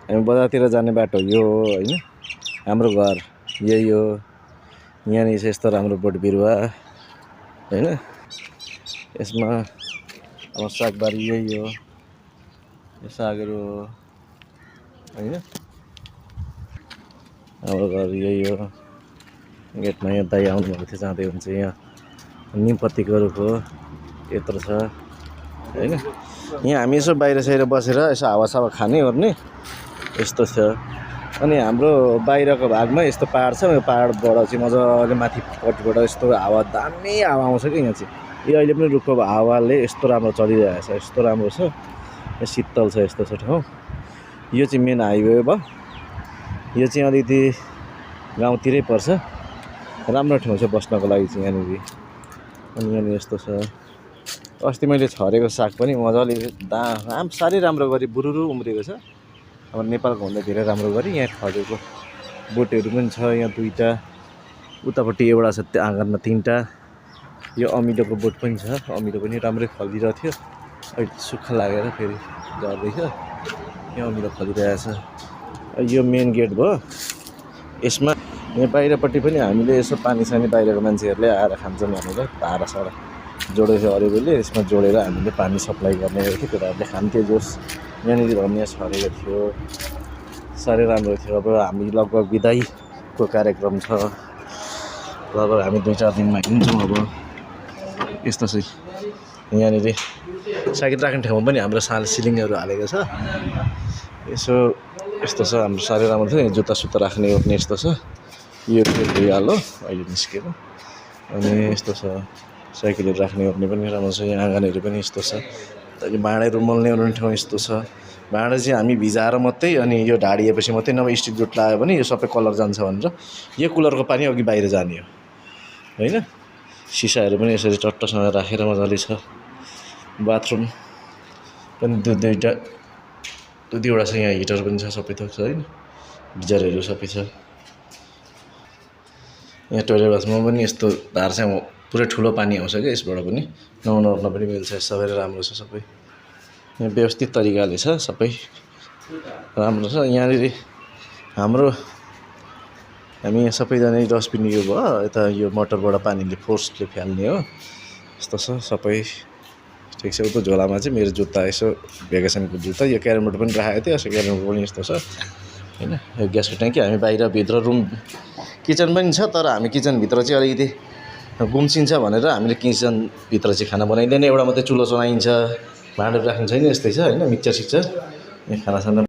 हामी बजारतिर जाने बाटो यो हो हैन। हाम्रो घर यही हो। यहाँनिर चाहिँ यस्तो राम्रो बोट बिरुवा हैन। यसमा अब सागबारी यही हो। यो सागहरू हो हैन। हाम्रो घर यही हो। गेटमा यहाँ दाइ आउनुभएको थियो जाँदै हुन्छ। यहाँ निमपत्तीको रुख हो यत्रो छ हैन। यहाँ हामी यसो बाहिर साहिर बसेर यसो हावासावा खाने ओर्ने यस्तो छ। अनि हाम्रो बाहिरको भागमा यस्तो पहाड छ। यो पहाडबाट चाहिँ मजाले माथिपट्टिबाट यस्तो हावा दामी हावा आउँछ कि यहाँ चाहिँ। यो अहिले पनि रुखको हावाले यस्तो राम्रो चलिरहेको छ। यस्तो राम्रो छ। यो शीतल छ। यस्तो छ ठाउँ। यो चाहिँ मेन हाइवे भयो। यो चाहिँ अलिकति गाउँतिरै पर्छ। राम्रो ठाउँ छ बस्नको लागि चाहिँ यहाँनिर। अनि यहाँनिर यस्तो छ। अस्ति मैले छरेको साग पनि मजाले साह्रै राम्रो गरी बुरुरु उम्रेको छ। अब नेपालको भन्दा धेरै राम्रो गरी यहाँ खरेको बोटहरू पनि छ। यहाँ दुईटा, उतापट्टि एउटा छ, त्यो आँगनमा तीनटा। यो अमिलोको बोट पनि छ। अमिलो पनि राम्रै फलिरहेको थियो। अहिले सुक्खा लागेर फेरि झर्दैछ। यहाँ अमिलो फलिरहेछ। यो मेन गेट भयो। यसमा यहाँ बाहिरपट्टि पनि हामीले यसो पानी सानी बाहिरको मान्छेहरूले आएर खान्छन् भनेर भाँडासाडा जोडेको थियो अरूले। यसमा जोडेर हामीले पानी सप्लाई गर्ने थियो। केटाहरूले खान्थ्यो जोस। यहाँनिर धनियाँ छरेको थियो। साह्रै राम्रो थियो। अब हामी लगभग बिदाईको कार्यक्रम छ। लगभग हामी 2-4 दिनमा हिँड्छौँ। अब यस्तो छ। यहाँनिर साइकल राख्ने ठाउँ पनि हाम्रो सिलिङहरू हालेको छ। यसो यस्तो छ। हाम्रो साह्रै राम्रो थियो। जुत्ता सुत्ता राख्ने ओर्ने यस्तो छ। यो भइहाल्यो अहिले निस्केर। अनि यस्तो छ। साइकलहरू राख्ने ओर्ने पनि राम्रो छ। यहाँ आँगनहरू पनि यस्तो छ। भाँडाहरू मोल्ने ओर्ने ठाउँ यस्तो छ। भाँडा चाहिँ हामी भिजाएर मात्रै अनि यो ढाडिएपछि मात्रै, नभए स्टिक जुट लगायो भने यो सबै कलर जान्छ भनेर यो कुलरको पानी अघि बाहिर जाने हो हैन। सिसाहरू पनि यसरी चट्टसँग राखेर मजाले छ। बाथरुम पनि दुईवटा छ। यहाँ हिटर पनि छ। सबै थोक छ हैन। गिजरहरू सबै छ। यहाँ टोइलेट बाथरुममा पनि यस्तो धार चाहिँ पुरै ठुलो पानी आउँछ क्या यसबाट पनि। नुहाउन ओर्न पनि मिल्छ। सबै राम्रो छ। सबै यहाँ व्यवस्थित तरिकाले छ। सबै राम्रो छ। यहाँनिर हामी यहाँ सबैजना डस्टबिन यो भयो। यता यो मोटरबाट पानीले फोर्सले फ्याल्ने हो। यस्तो छ। सबै ठिक छ। उता झोलामा चाहिँ मेरो जुत्ता, यसो भ्याकेसनको जुत्ता, यो क्यारम बोर्ड पनि राखेको थियो। यसो क्यारम बोर्ड पनि यस्तो छ हैन। यो ग्यासको ट्याङ्की। हामी बाहिरभित्र रुम किचन पनि छ। तर हामी किचनभित्र चाहिँ अलिकति गुम्सिन्छ भनेर हामीले किचनभित्र चाहिँ खाना बनाइँदैन। एउटा मात्रै चुलो चलाइन्छ। भाँडाहरू राख्नु छैन। यस्तै छ हैन। मिक्सर सिक्सर यहाँ खानासाना